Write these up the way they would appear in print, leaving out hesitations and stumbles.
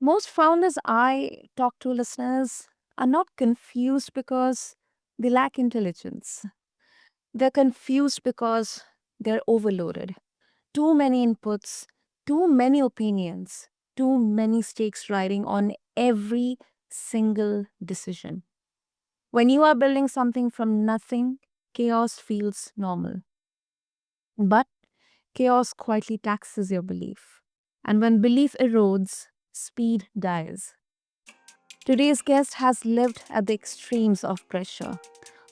Most founders I talk to, listeners, are not confused because they lack intelligence. They're confused because they're overloaded. Too many inputs, too many opinions, too many stakes riding on every single decision. When you are building something from nothing, chaos feels normal. But chaos quietly taxes your belief. And when belief erodes, speed dies. Today's guest has lived at the extremes of pressure: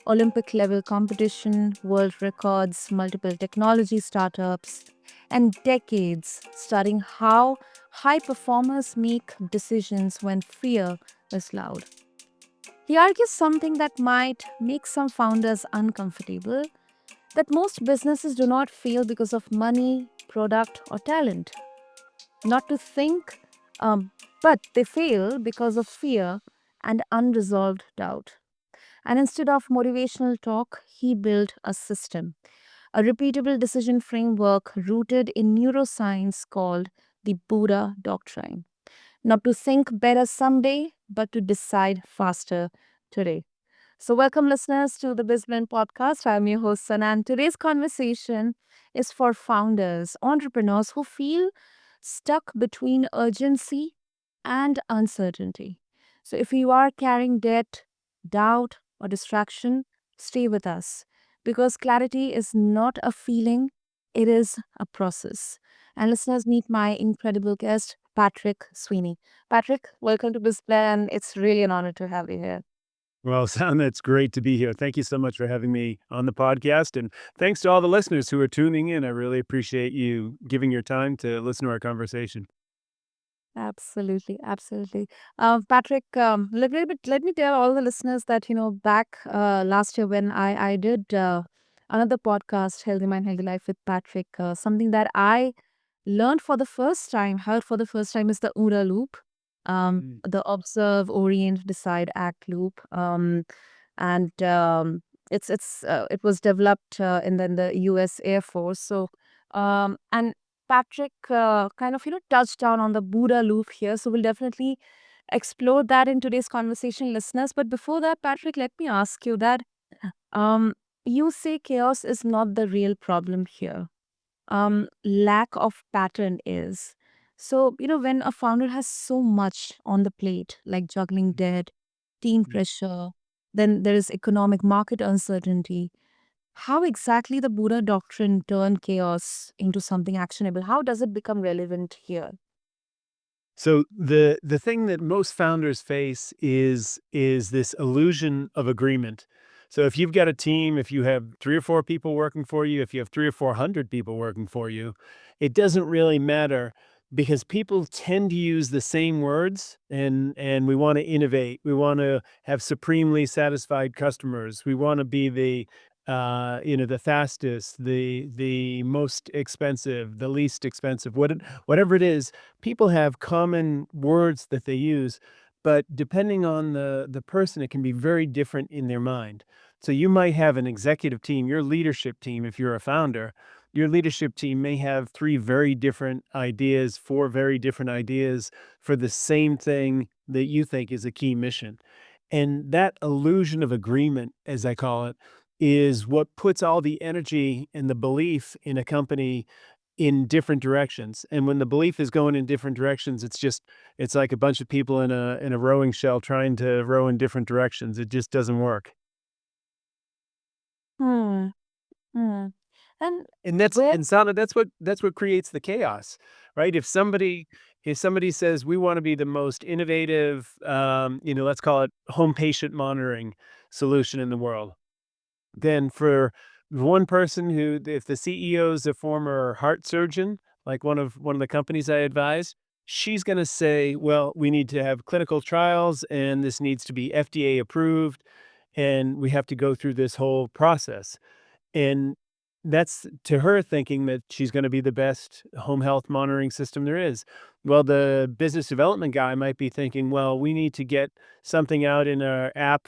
Olympic level competition, world records, multiple technology startups, and decades studying how high performers make decisions when fear is loud. He argues something that might make some founders uncomfortable, that most businesses do not fail because of money, product, or talent. Not to think, um, but they fail because of fear and unresolved doubt. And instead of motivational talk, he built a system, a repeatable decision framework rooted in neuroscience called the BOODA Doctrine. Not to think better someday, but to decide faster today. So, welcome listeners to the BizBlend podcast. I'm your host, Sana, and today's conversation is for founders, entrepreneurs who feel stuck between urgency and uncertainty. So, if you are carrying debt, doubt, or distraction, stay with us because clarity is not a feeling, it is a process. And listeners, meet my incredible guest, Patrick Sweeney. Patrick, welcome to BizBlend. It's really an honor to have you here. Well, Sam, it's great to be here. Thank you so much for having me on the podcast. And thanks to all the listeners who are tuning in. I really appreciate you giving your time to listen to our conversation. Absolutely, absolutely. Patrick, let me tell all the listeners that, back last year when I did another podcast, Healthy Mind, Healthy Life with Patrick, something that I learned for the first time, heard for the first time is the OODA loop, Mm. the observe, orient, decide, act loop. And it was developed in the U.S. Air Force. So, and Patrick kind of touched down on the Buddha loop here. So we'll definitely explore that in today's conversation, listeners. But before that, Patrick, let me ask you that um, you say chaos is not the real problem here. Lack of pattern is. So, when a founder has so much on the plate, like juggling debt, team Mm. pressure, then there is economic market uncertainty. How exactly the Buddha doctrine turned chaos into something actionable? How does it become relevant here? So the thing that most founders face is this illusion of agreement. So if you've got a team, if you have 3 or 4 people working for you, if you have 3 or 400 people working for you, it doesn't really matter because people tend to use the same words and we want to innovate. We want to have supremely satisfied customers. We want to be the fastest, the most expensive, the least expensive, whatever it is. People have common words that they use, but depending on the person, it can be very different in their mind. So you might have an executive team, your leadership team, if you're a founder, your leadership team may have 3 very different ideas, 4 very different ideas for the same thing that you think is a key mission. And that illusion of agreement, as I call it, is what puts all the energy and the belief in a company in different directions. And when the belief is going in different directions, it's like a bunch of people in a rowing shell trying to row in different directions. It just doesn't work. Hmm. Hmm. And And that's where and Sana, that's what creates the chaos, right? If somebody says we want to be the most innovative, let's call it home patient monitoring solution in the world, then for one person who, if the CEO is a former heart surgeon, like one of the companies I advise, she's going to say, well, we need to have clinical trials and this needs to be FDA approved and we have to go through this whole process. And that's to her thinking that she's going to be the best home health monitoring system there is. Well, the business development guy might be thinking, well, we need to get something out in our app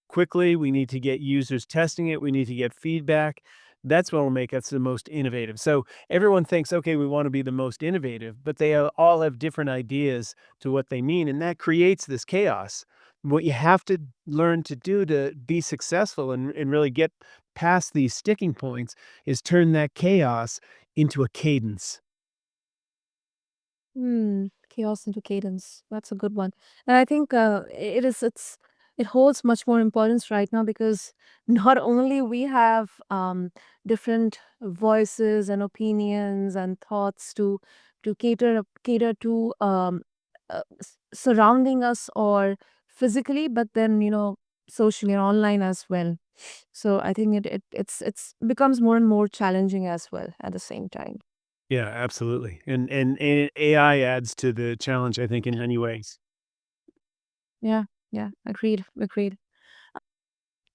quickly. We need to get users testing it. We need to get feedback. That's what will make us the most innovative. So everyone thinks, okay, we want to be the most innovative, but they all have different ideas to what they mean. And that creates this chaos. What you have to learn to do to be successful and really get past these sticking points is turn that chaos into a cadence. Chaos into cadence. That's a good one. And I think it holds much more importance right now because not only we have different voices and opinions and thoughts to cater to surrounding us or physically, but then socially and online as well. So I think it's becomes more and more challenging as well at the same time. Yeah, absolutely. And AI adds to the challenge, I think, in many ways. Yeah, yeah, agreed, agreed.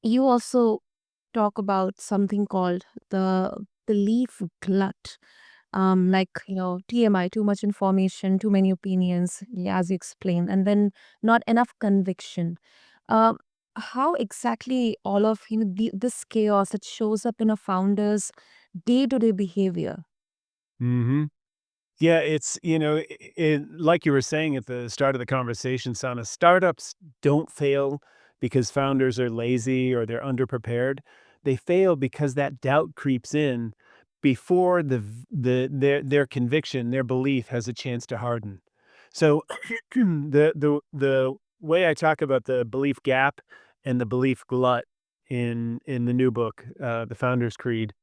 You also talk about something called the belief glut. Like, TMI, too much information, too many opinions, yeah, as you explained, and then not enough conviction. Um, how exactly all of this chaos that shows up in a founder's day-to-day behavior? Hmm. Yeah, it's, like you were saying at the start of the conversation, Sana, startups don't fail because founders are lazy or they're underprepared. They fail because that doubt creeps in before their conviction, their belief has a chance to harden. So the way I talk about the belief gap and the belief glut in the new book, The Founder's Creed,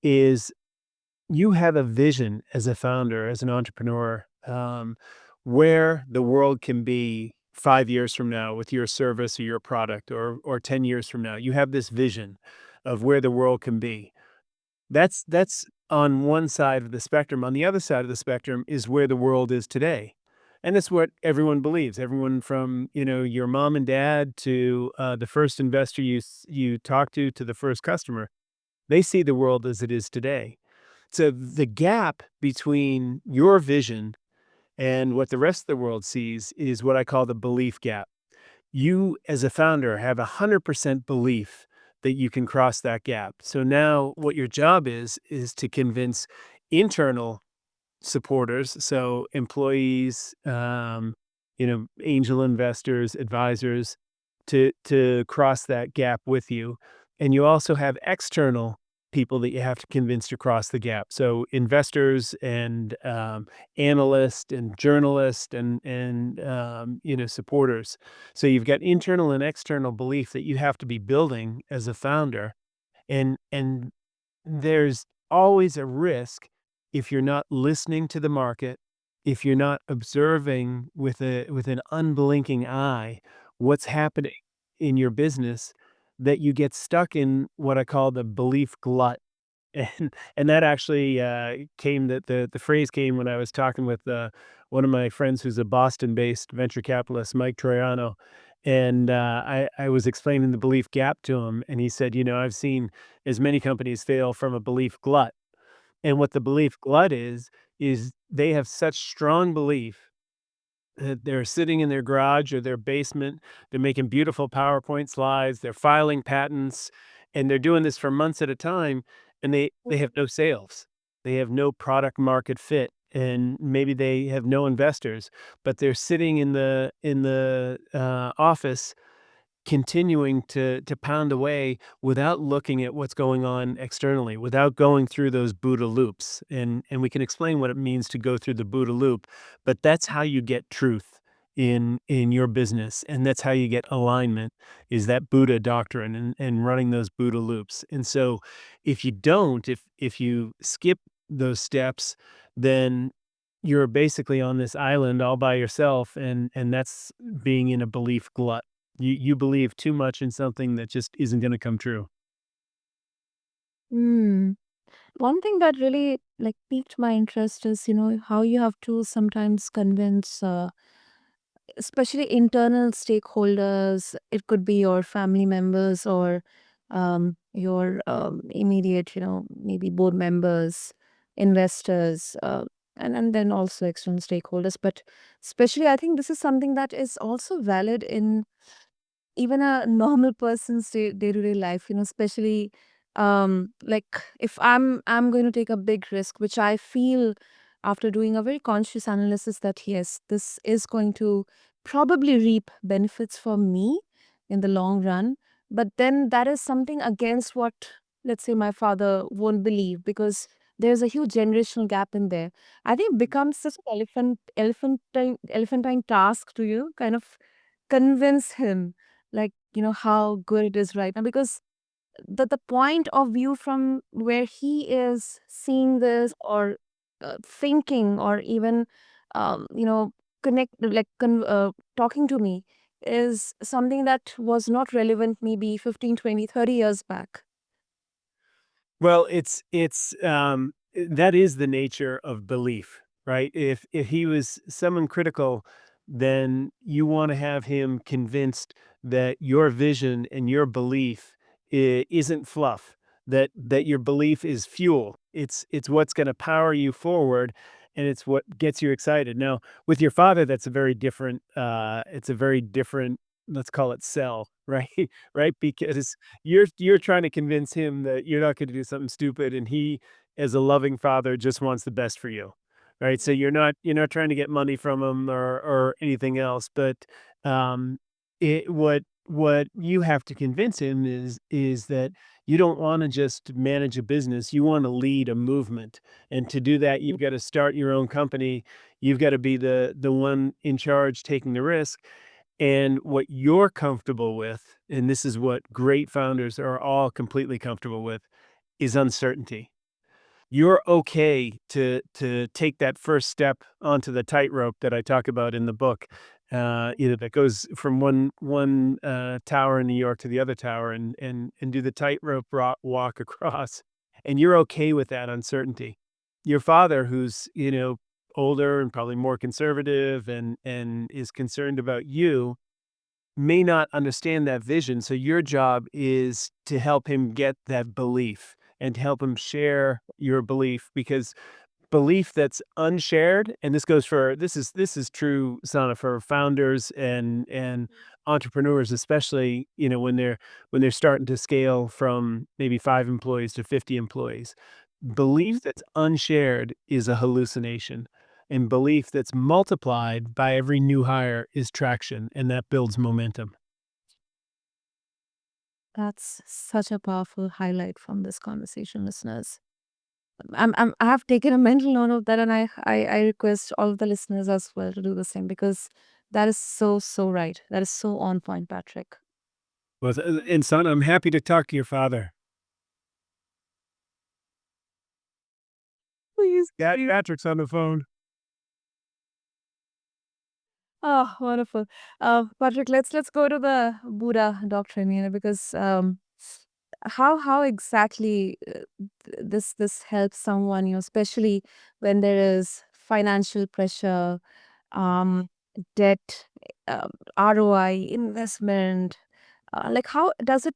is you have a vision as a founder, as an entrepreneur, where the world can be 5 years from now with your service or your product, or 10 years from now. You have this vision of where the world can be. That's on one side of the spectrum. On the other side of the spectrum is where the world is today. And that's what everyone believes. Everyone from your mom and dad to the first investor you talk to the first customer. They see the world as it is today. So the gap between your vision and what the rest of the world sees is what I call the belief gap. You, as a founder, have 100% belief that you can cross that gap. So now what your job is to convince internal supporters, so employees, angel investors, advisors, to cross that gap with you. And you also have external people that you have to convince to cross the gap. So investors and analysts and journalists and supporters. So you've got internal and external belief that you have to be building as a founder, and there's always a risk if you're not listening to the market, if you're not observing with an unblinking eye what's happening in your business, that you get stuck in what I call the belief glut. And that actually came that the phrase came when I was talking with one of my friends who's a Boston-based venture capitalist, Mike Troiano, and I was explaining the belief gap to him, and he said, I've seen as many companies fail from a belief glut, and what the belief glut is they have such strong belief that they're sitting in their garage or their basement. They're making beautiful PowerPoint slides. They're filing patents, and they're doing this for months at a time. And they have no sales. They have no product market fit, and maybe they have no investors. But they're sitting in the office continuing to pound away without looking at what's going on externally, without going through those BOODA loops. And we can explain what it means to go through the BOODA loop, but that's how you get truth in your business, and that's how you get alignment, is that BOODA doctrine and running those BOODA loops. And so if you don't, if you skip those steps, then you're basically on this island all by yourself, and that's being in a belief glut. You believe too much in something that just isn't gonna come true. Hmm. One thing that really piqued my interest is how you have to sometimes convince especially internal stakeholders. It could be your family members or your immediate maybe board members, investors, and then also external stakeholders. But especially I think this is something that is also valid in even a normal person's day-to-day life, especially Like if I'm going to take a big risk, which I feel after doing a very conscious analysis that yes, this is going to probably reap benefits for me in the long run, but then that is something against what, let's say, my father won't believe, because there's a huge generational gap in there. I think it becomes such an elephantine task to you kind of convince him, like, how good it is right now, because the point of view from where he is seeing this, or thinking, or even connect, like talking to me, is something that was not relevant maybe 15, 20, 30 years back. Well, that is the nature of belief, right? If he was someone critical, then you want to have him convinced that your vision and your belief isn't fluff, that your belief is fuel. It's what's going to power you forward, and it's what gets you excited. Now, with your father, that's a very different. It's a very different. Let's call it sell, right? Right, because you're trying to convince him that you're not gonna do something stupid, and he, as a loving father, just wants the best for you, right? So you're not trying to get money from him or anything else, but, what you have to convince him is that you don't wanna just manage a business, you wanna lead a movement, and to do that, you've gotta start your own company, you've gotta be the one in charge taking the risk, and what you're comfortable with, and this is what great founders are all completely comfortable with, is uncertainty. You're okay to take that first step onto the tightrope that I talk about in the book, that goes from one tower in New York to the other tower, and do the tightrope walk across, and you're okay with that uncertainty. Your father, who's, older and probably more conservative and is concerned about you, may not understand that vision. So your job is to help him get that belief and to help him share your belief, because belief that's unshared, and this is true, Sana, for founders and entrepreneurs, especially, when they're starting to scale from maybe 5 employees to 50 employees. Belief that's unshared is a hallucination. And belief that's multiplied by every new hire is traction, and that builds momentum. That's such a powerful highlight from this conversation, listeners. I have taken a mental note of that, and I request all of the listeners as well to do the same, because that is so, so right. That is so on point, Patrick. Well, and son, I'm happy to talk to your father. Please, Yeah, please. Patrick's on the phone. Oh, wonderful. Patrick, let's go to the Buddha doctrine, because how exactly this helps someone, especially when there is financial pressure, um, debt, ROI, investment. Like how does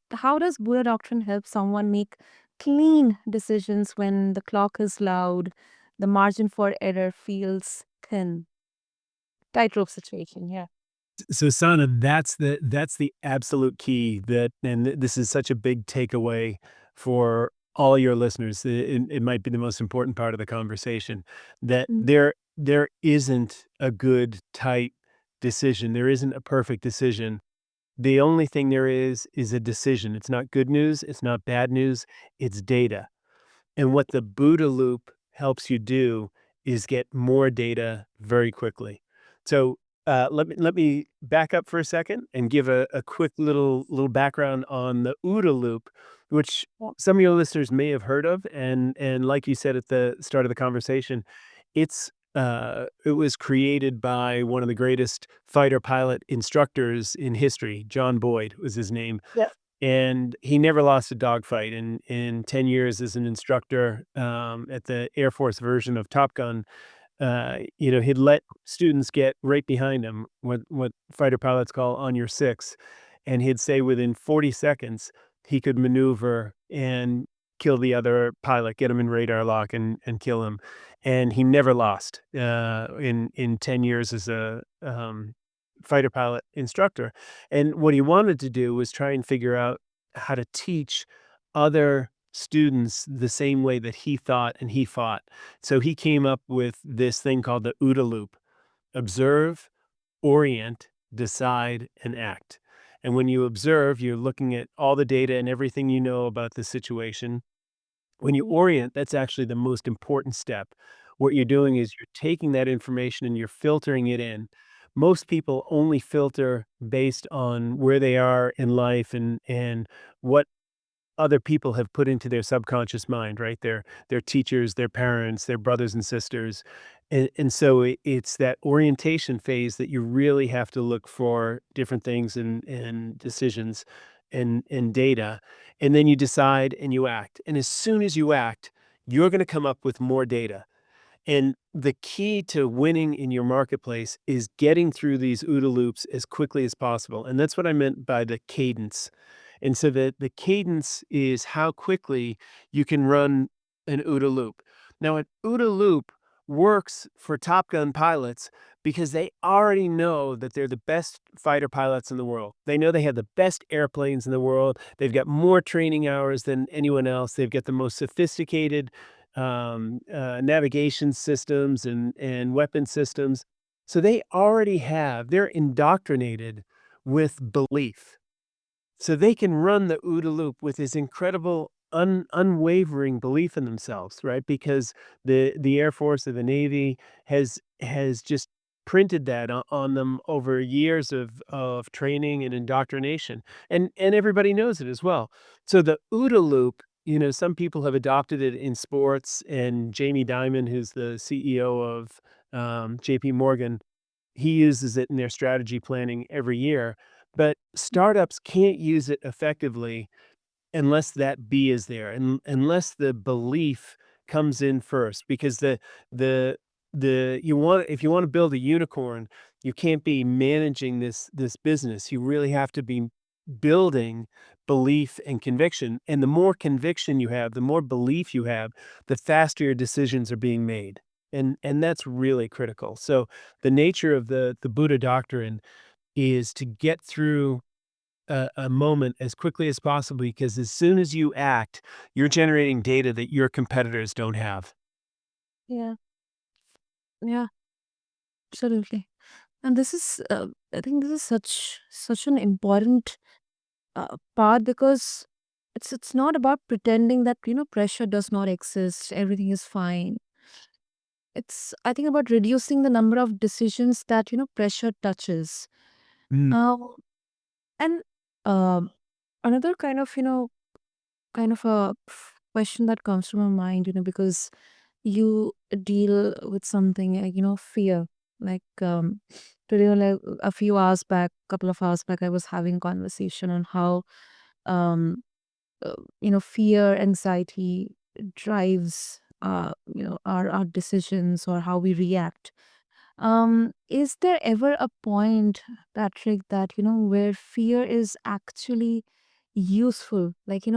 Buddha doctrine help someone make clean decisions when the clock is loud, the margin for error feels thin? Tightrope situation, yeah. So, Sana, that's the absolute key, this is such a big takeaway for all your listeners. It might be the most important part of the conversation, that Mm. there isn't a good, tight decision. There isn't a perfect decision. The only thing there is a decision. It's not good news. It's not bad news. It's data. And what the BOODA loop helps you do is get more data very quickly. So let me back up for a second and give a quick little background on the OODA loop, which Yeah. some of your listeners may have heard of. And like you said at the start of the conversation, it was created by one of the greatest fighter pilot instructors in history. John Boyd was his name, Yeah. and he never lost a dogfight. In 10 years as an instructor, at the Air Force version of Top Gun, he'd let students get right behind him, what fighter pilots call on your six, and he'd say within 40 seconds, he could maneuver and kill the other pilot, get him in radar lock and kill him, and he never lost, in 10 years as a, fighter pilot instructor. And what he wanted to do was try and figure out how to teach other students the same way that he thought and he fought. So he came up with this thing called the OODA loop: observe, orient, decide, and act. And when you observe, you're looking at all the data and everything you know about the situation. When you Mhm. orient, that's actually the most important step. What you're doing is you're taking that information and you're filtering it in. Most people only filter based on where they are in life and what other people have put into their subconscious mind, right? Their teachers, their parents, their brothers and sisters. And so it's that orientation phase that you really have to look for different things and decisions and data. And then you decide and you act. And as soon as you act, you're going to come up with more data. And the key to winning in your marketplace is getting through these OODA loops as quickly as possible. And that's what I meant by the cadence. And so the cadence is how quickly you can run an OODA loop. Now, an OODA loop works for Top Gun pilots because they already know that they're the best fighter pilots in the world. They know they have the best airplanes in the world. They've got more training hours than anyone else. They've got the most sophisticated navigation systems and weapon systems. So they're indoctrinated with belief. So they can run the OODA loop with this incredible unwavering belief in themselves, right? Because the Air Force or the Navy has just printed that on them over years of training and indoctrination. And everybody knows it as well. So the OODA loop, some people have adopted it in sports, and Jamie Dimon, who's the CEO of JP Morgan, he uses it in their strategy planning every year, but startups can't use it effectively unless that B is there, and unless the belief comes in first, because the you want if you want to build a unicorn, you can't be managing this business. You really have to be building belief and conviction. And the more conviction you have, the more belief you have, the faster your decisions are being made. And that's really critical. So the nature of the Buddha doctrine is to get through a moment as quickly as possible, because as soon as you act, you're generating data that your competitors don't have. Yeah, yeah, absolutely. And this is, I think, this is such an important part, because it's not about pretending that pressure does not exist, everything is fine. It's, I think, about reducing the number of decisions that pressure touches. Mm, Uh, and um, another kind of a question that comes to my mind, because you deal with something like, fear. Like, today, like a few hours back, couple of hours back, I was having conversation on how, um, fear, anxiety drives, our decisions or how we react. Is there ever a point, Patrick, that where fear is actually useful? Like,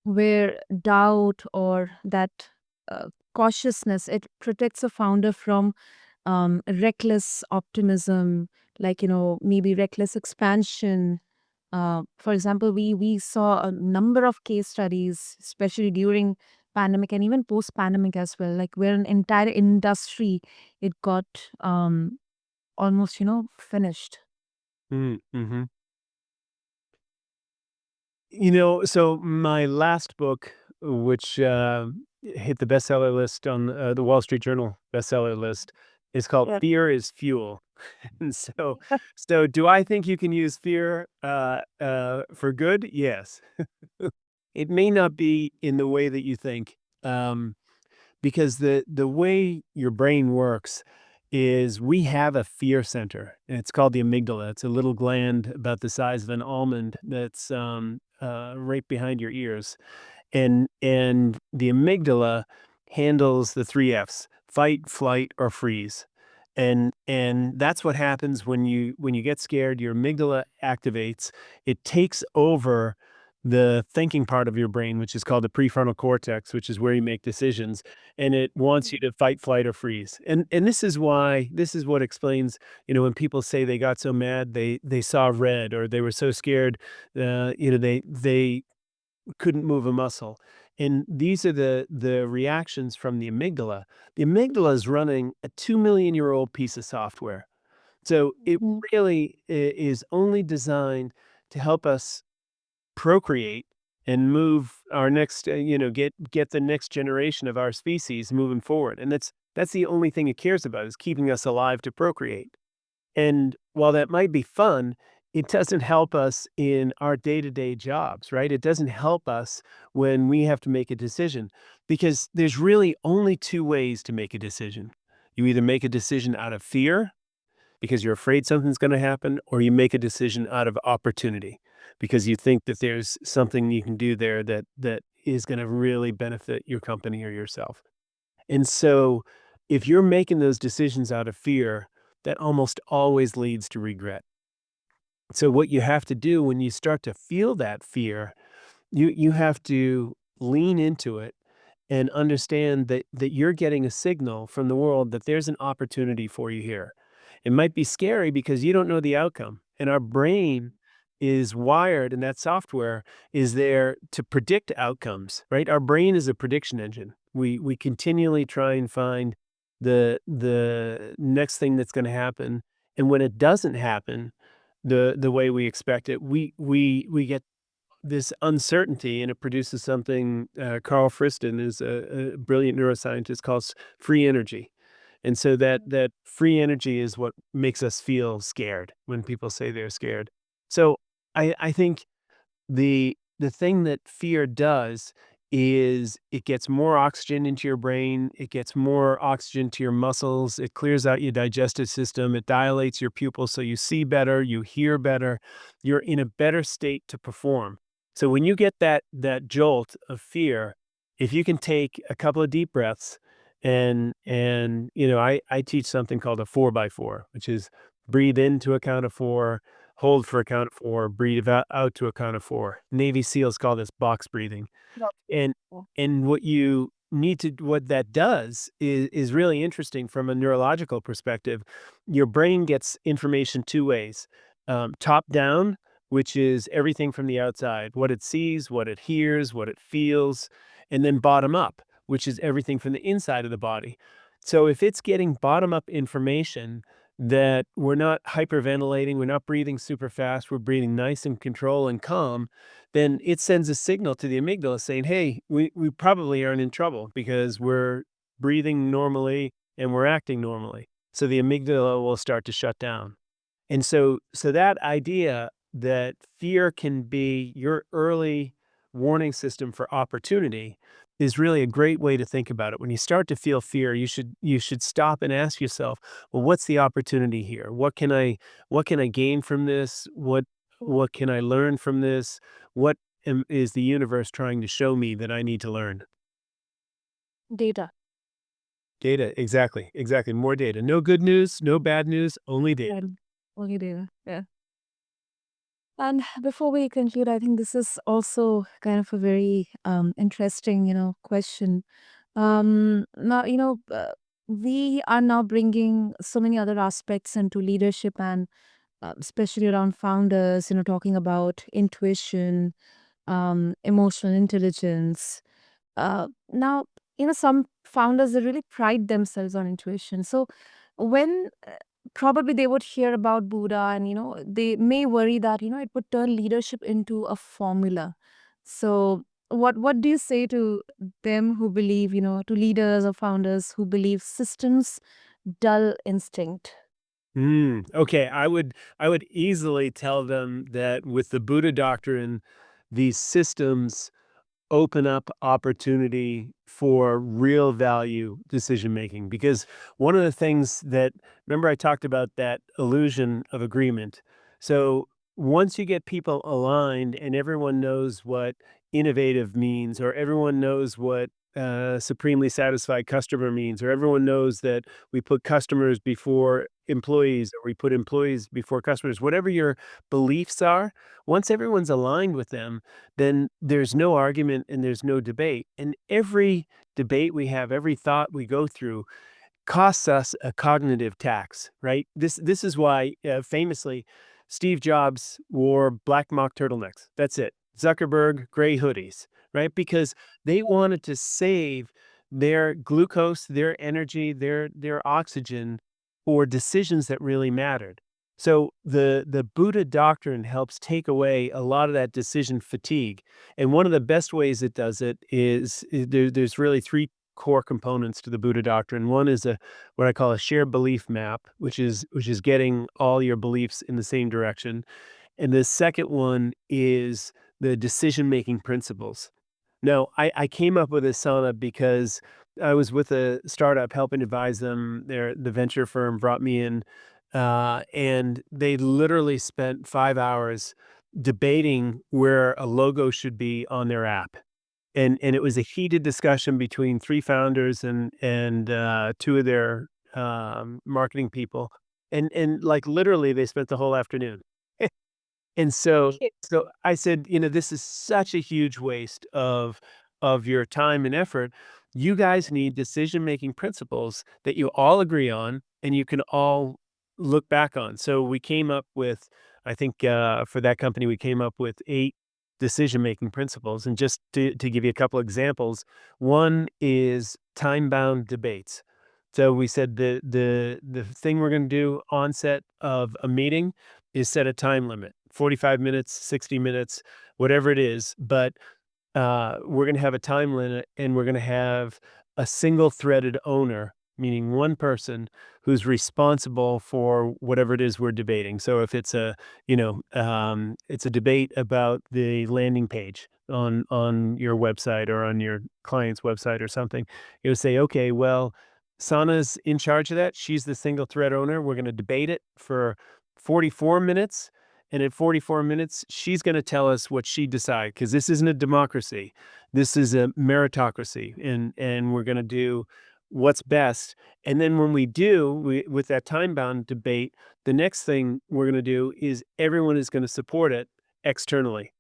where doubt or that cautiousness, it protects a founder from reckless optimism, like, maybe reckless expansion. For example, we saw a number of case studies, especially during pandemic and even post pandemic as well, like where an entire industry, it got almost finished. mhm. So my last book, which hit the bestseller list on the Wall Street Journal bestseller list, is called Yeah. "Fear is Fuel." And so do I think you can use fear for good? Yes. It may not be in the way that you think, because the way your brain works is we have a fear center, and it's called the amygdala. It's a little gland about the size of an almond that's right behind your ears, and the amygdala handles the 3 Fs: fight, flight, or freeze. And that's what happens when you get scared. Your amygdala activates. It takes over the thinking part of your brain, which is called the prefrontal cortex, which is where you make decisions, and it wants you to fight, flight, or freeze. And this is what explains, when people say they got so mad they saw red, or they were so scared, they couldn't move a muscle. And these are the reactions from the amygdala. The amygdala is running a 2 million-year-old piece of software. So it Mhm. really is only designed to help us procreate and move our next, get the next generation of our species moving forward. And that's the only thing it cares about, is keeping us alive to procreate. And while that might be fun, it doesn't help us in our day-to-day jobs, right? It doesn't help us when we have to make a decision, because there's really only two ways to make a decision. You either make a decision out of fear because you're afraid something's going to happen, or you make a decision out of opportunity because you think that there's something you can do there that is going to really benefit your company or yourself. And so if you're making those decisions out of fear, that almost always leads to regret. So what you have to do when you start to feel that fear, you have to lean into it and understand that you're getting a signal from the world that there's an opportunity for you here. It might be scary because you don't know the outcome, and our brain is wired, and that software is there to predict outcomes, right? Our brain is a prediction engine. We continually try and find the next thing that's going to happen, and when it doesn't happen the way we expect it, we get this uncertainty, and it produces something. Carl Friston is a brilliant neuroscientist, calls free energy. And so that free energy is what makes us feel scared when people say they're scared. So I think the thing that fear does is it gets more oxygen into your brain, it gets more oxygen to your muscles, it clears out your digestive system, it dilates your pupils so you see better, you hear better, you're in a better state to perform. So when you get that jolt of fear, if you can take a couple of deep breaths, and I teach something called a 4x4, which is breathe in to a count of four, hold for a count of four, breathe out to a count of four. Navy SEALs call this box breathing. Got And you. what that does is really interesting from a neurological perspective. Your brain gets information two ways. Top down, which is everything from the outside, what it sees, what it hears, what it feels, and then bottom up, which is everything from the inside of the body. So if it's getting bottom up information, that we're not hyperventilating, we're not breathing super fast, we're breathing nice and control and calm, then it sends a signal to the amygdala saying, hey, we probably aren't in trouble because we're breathing normally and we're acting normally. So the amygdala will start to shut down. And so that idea that fear can be your early warning system for opportunity is really a great way to think about it. When you start to feel fear, you should stop and ask yourself, well, what's the opportunity here? What can I gain from this? What can I learn from this? What is the universe trying to show me that I need to learn? Data. Data, exactly, exactly. More data. No good news, no bad news, only data. And only data. Yeah. And before we conclude, I think this is also kind of a very interesting, question. Now, we are now bringing so many other aspects into leadership, and especially around founders, talking about intuition, emotional intelligence. Now, some founders, they really pride themselves on intuition. So when probably they would hear about Buddha, and, they may worry that, it would turn leadership into a formula. So what do you say to them who believe, to leaders or founders who believe systems dull instinct? Okay, I would easily tell them that with the Buddha doctrine, these systems open up opportunity for real value decision making. Because one of the things that, remember, I talked about that illusion of agreement. So once you get people aligned and everyone knows what innovative means, or everyone knows what supremely satisfied customer means, or everyone knows that we put customers before employees, or we put employees before customers, whatever your beliefs are, once everyone's aligned with them, then there's no argument and there's no debate. And every debate we have, every thought we go through costs us a cognitive tax, right? This is why famously Steve Jobs wore black mock turtlenecks. That's it. Zuckerberg, gray hoodies, right? Because they wanted to save their glucose, their energy, their oxygen for decisions that really mattered. So the Buddha doctrine helps take away a lot of that decision fatigue. And one of the best ways it does it is there's really three core components to the Buddha doctrine. One is a what I call a shared belief map, which is getting all your beliefs in the same direction. And the second one is the decision-making principles. Now, I came up with Asana because I was with a startup helping advise them. The venture firm brought me in, and they literally spent 5 hours debating where a logo should be on their app. And it was a heated discussion between 3 founders and 2 of their, marketing people. And, like, literally, they spent the whole afternoon. And so I said, "This is such a huge waste of your time and effort. You guys need decision-making principles that you all agree on and you can all look back on." So we came up with I think, for that company, we came up with 8 decision-making principles, and just to give you a couple examples, one is time-bound debates. So we said the thing we're gonna do onset of a meeting is set a time limit, 45 minutes, 60 minutes, whatever it is, but we're gonna have a time limit, and we're gonna have a single-threaded owner, meaning one person who's responsible for whatever it is we're debating. So if it's it's a debate about the landing page on your website or on your client's website or something, you would say, "Okay, well, Sana's in charge of that. She's the single-thread owner. We're gonna debate it for 44 minutes, and at 44 minutes, she's gonna tell us what she decide because this isn't a democracy. This is a meritocracy, and we're gonna do what's best. And then when we do, with that time-bound debate, the next thing we're gonna do is everyone is gonna support it externally.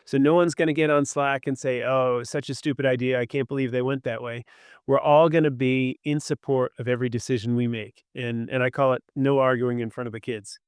So no one's gonna get on Slack and say, "Oh, such a stupid idea. I can't believe they went that way." We're all gonna be in support of every decision we make, and I call it no arguing in front of the kids.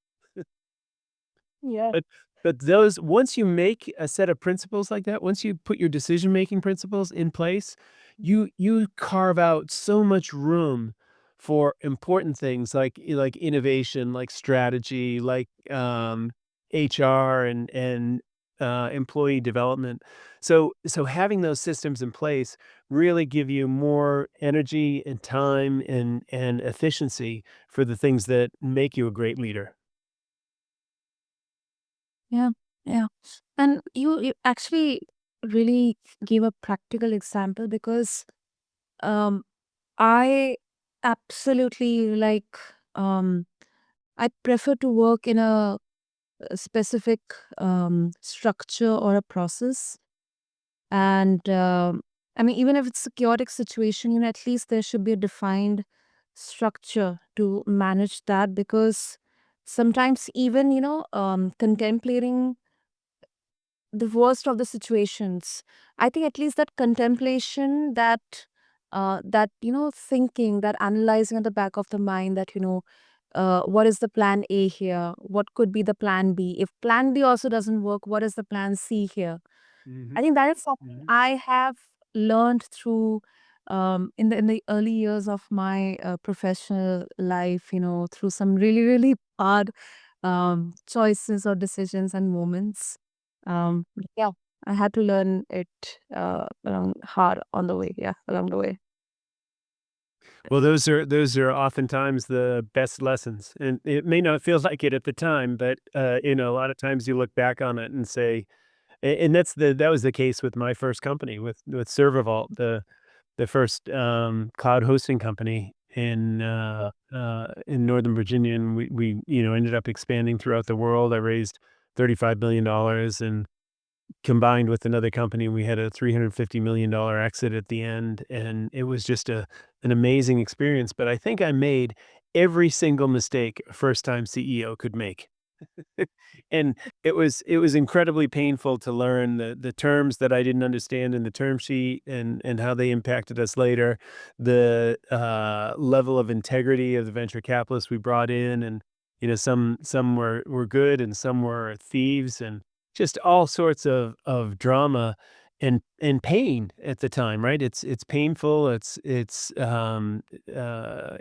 Yeah. But but those once you make a set of principles like that, once you put your decision-making principles in place, you carve out so much room for important things like innovation, like strategy, like, HR and employee development. So having those systems in place really give you more energy and time and efficiency for the things that make you a great leader. Yeah, yeah. And you actually really gave a practical example because um I absolutely um I prefer to work in a specific structure or a process. And I mean, even if it's a chaotic situation, at least there should be a defined structure to manage that, because sometimes even, contemplating the worst of the situations, I think at least that contemplation, that thinking, that analyzing at the back of the mind, that what is the plan A here, what could be the plan B, if plan B also doesn't work, what is the plan C here. I Mhm, think that is something mhm. I have learned through in the early years of my professional life, through some really, really hard choices or decisions and moments. Yeah, I had to learn it along hard on the way. Yeah, along the way. Well, those are oftentimes the best lessons, and it may not feel like it at the time, but, a lot of times you look back on it and say and that was the case with my first company with ServerVault, the first, cloud hosting company in Northern Virginia, and we ended up expanding throughout the world. I raised $35 billion and combined with another company, we had a $350 million exit at the end, and it was just an amazing experience, but I think I made every single mistake a first-time CEO could make. And it was incredibly painful to learn the terms that I didn't understand in the term sheet and how they impacted us later, the, level of integrity of the venture capitalists we brought in, and, some were good and some were thieves and just all sorts of drama, and pain at the time, right? It's painful,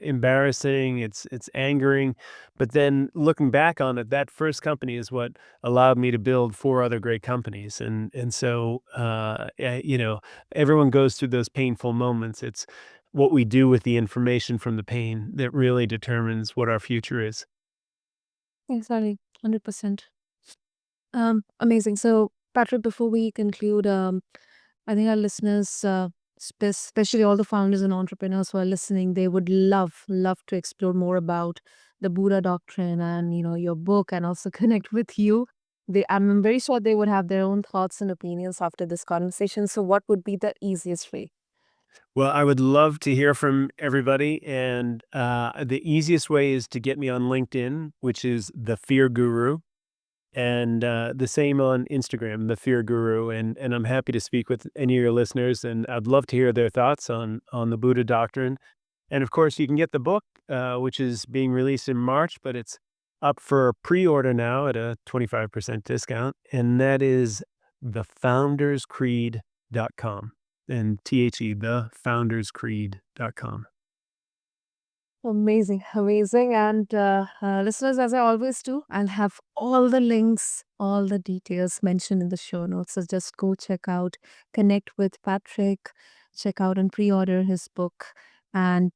embarrassing, it's angering, but then looking back on it, that first company is what allowed me to build 4 other great companies, and so, everyone goes through those painful moments. It's what we do with the information from the pain that really determines what our future is. Exactly. 100%. Amazing. So, Patrick, before we conclude, I think our listeners, especially all the founders and entrepreneurs who are listening, they would love to explore more about the Buddha doctrine and your book, and also connect with you. I'm very sure they would have their own thoughts and opinions after this conversation. So, what would be the easiest way? Well, I would love to hear from everybody, and, the easiest way is to get me on LinkedIn, which is The Fear Guru, and, the same on Instagram, The Fear Guru, and I'm happy to speak with any of your listeners, and I'd love to hear their thoughts on the Buddha doctrine. And, of course, you can get the book, which is being released in March, but it's up for pre-order now at a 25% discount, and that is thefounderscreed.com, and thefounderscreed.com. Amazing, amazing. And listeners, as I always do, I'll have all the links, all the details mentioned in the show notes. So just go check out, connect with Patrick, check out and pre order his book, and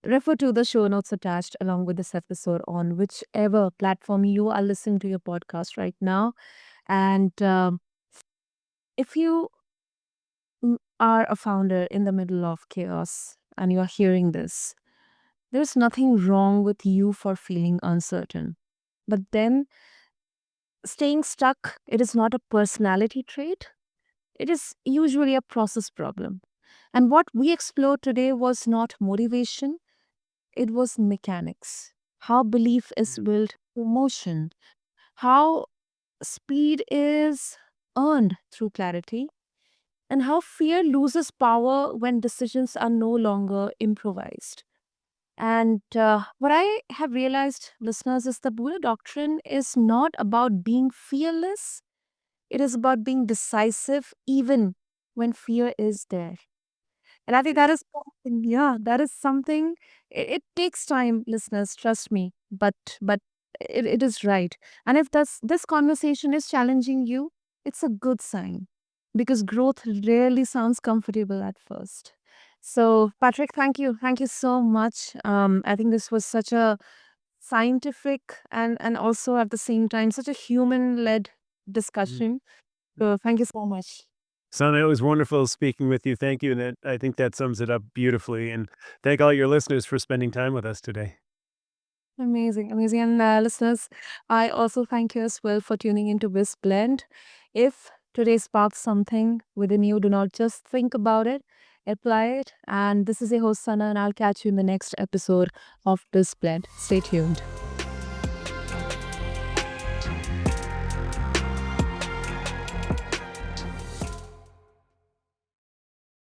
refer to the show notes attached along with this episode on whichever platform you are listening to your podcast right now. And if you are a founder in the middle of chaos and you are hearing this, there's nothing wrong with you for feeling uncertain. But then staying stuck, it is not a personality trait. It is usually a process problem. And what we explored today was not motivation, it was mechanics. How belief is built through motion, how speed is earned through clarity, and how fear loses power when decisions are no longer improvised. And what I have realized, listeners, is the Buddha doctrine is not about being fearless. It is about being decisive even when fear is there. And I think that is something, yeah, that is something. It takes time, listeners, trust me. But it is right. And if this conversation is challenging you, it's a good sign because growth rarely sounds comfortable at first. So, Patrick, thank you so much. I think this was such a scientific and also at the same time such a human led Mhm. discussion. So, thank you so much. Son, it was wonderful speaking with you. Thank you, and I think that sums it up beautifully, and thank all your listeners for spending time with us today. Amazing, amazing. And listeners, I also thank you as well for tuning into BizBlend. If today sparks something within you, do not just think about it, apply it. And this is your host, Sana, and I'll catch you in the next episode of BizBlend. Stay tuned.